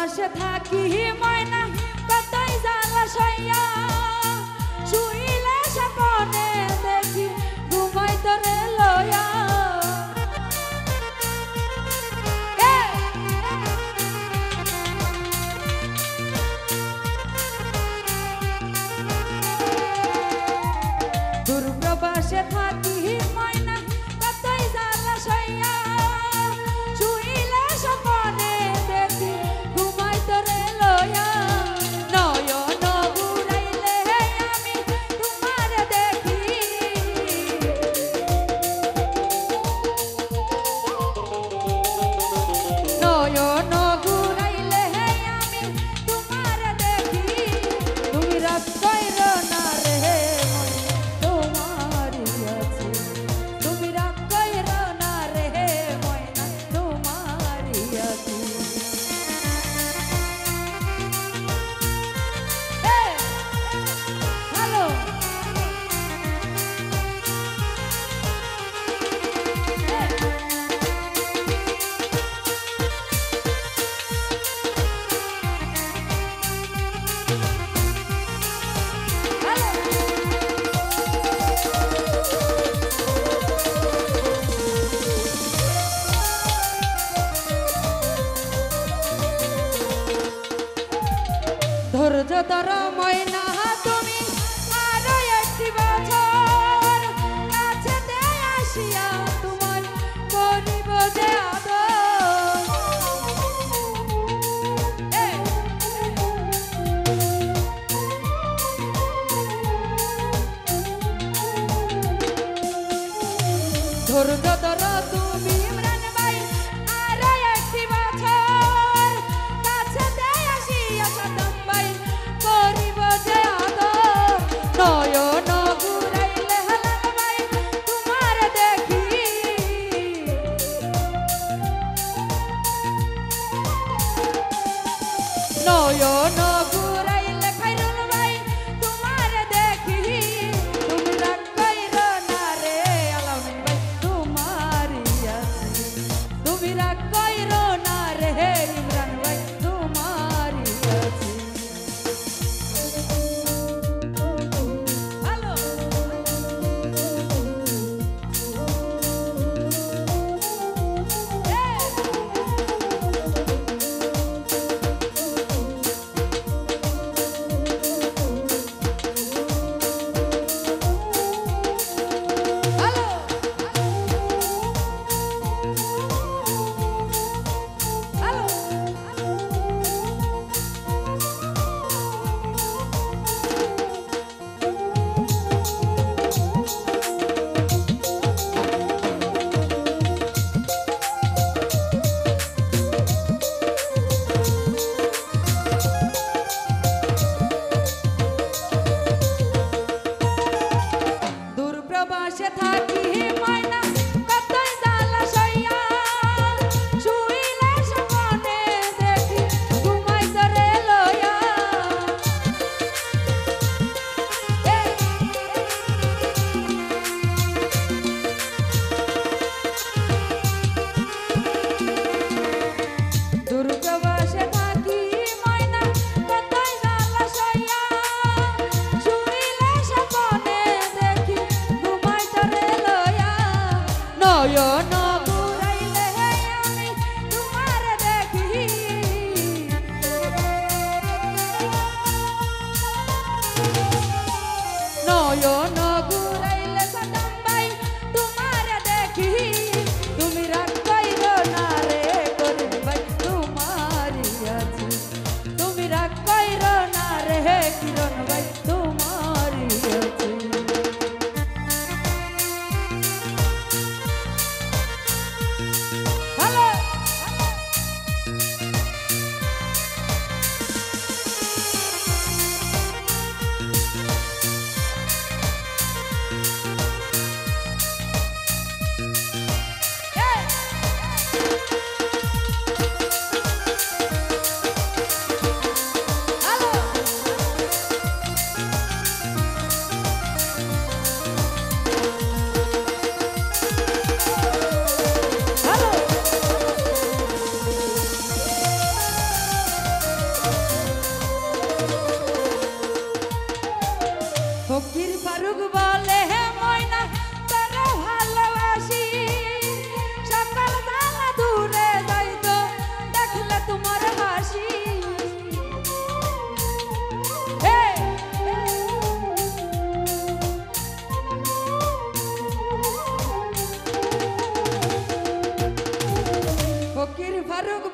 প্রবাসে থাকি ময়না কতই জ্বালা সইয়া শুইলে স্বপ্নে দেখি ঘুমাই তোরে লয়া দূর প্রবাসে থাকি ময়না কতই জ্বালা সইয়া ধৈর্য ধর ময়না তুমি আরো একটি বছর কাছেতে আসিয়া তোমার করিব যে আদর ধৈর্য ধর তুমি ইমরান ভাই আরো একটি বছর কাছেতে আসিয়া সাদম ভাই করিব যে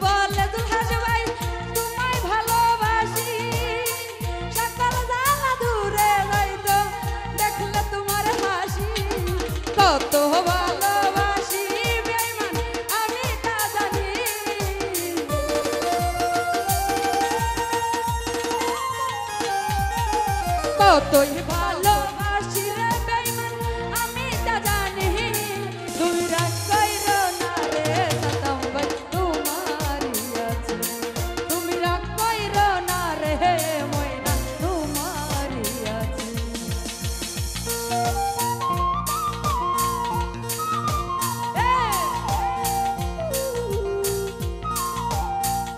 বলে দুলহাস ভাই তোমায় ভালোবাসি সকল জ্বালা দূরে যাইতো দেখলে তোমার হাসি কত ভালোবাসি বেঈমান আমি তা জানি কতই ভালোবাসি রে বেঈমান আমি তা জানি তুমি রাগ কইরো না রে সাতাম ভাই তোমারই আছে তুমি রাগ কইরো না রে ময়না তোমারই আছে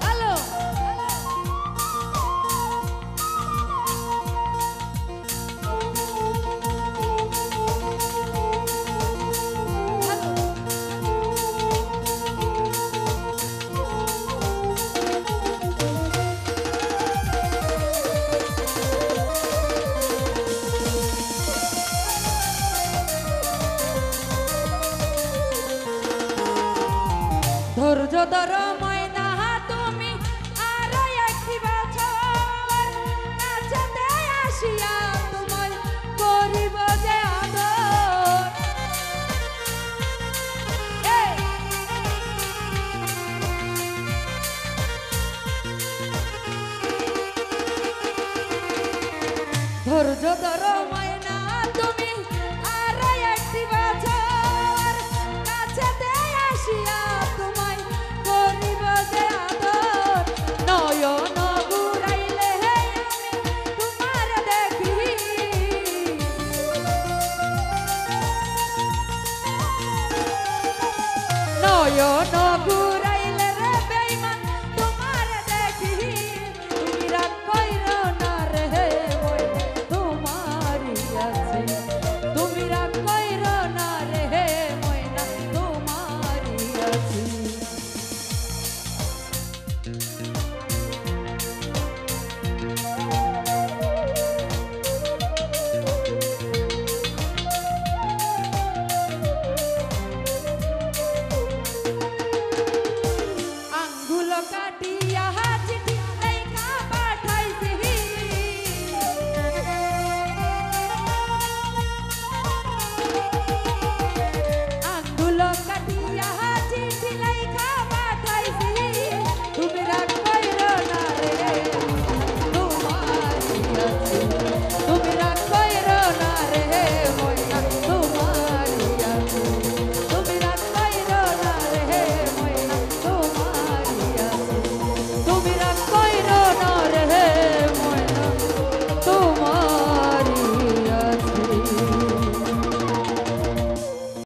হ্যালো ধৈর্য ধরো ময়না তুমি আর একটি বছর কাছেতে আসিয়া তোমায় করিব যে আদর ধৈর্য ধরো ময়না তুমি আর একটি বছর কাছেতে আসিয়া তোমায় করিব যে আদর নয়ন ঘুরাইলে আমি তোমার দেখি নয়ন ঘুরাইলে রে বেঈমান তোমার দেখি তুমি রাগ কইরো না রে ময়না তোমারই আছে তুমি রাগ কইরো না রে ময়না তোমারই আছে আঙ্গুল কাটি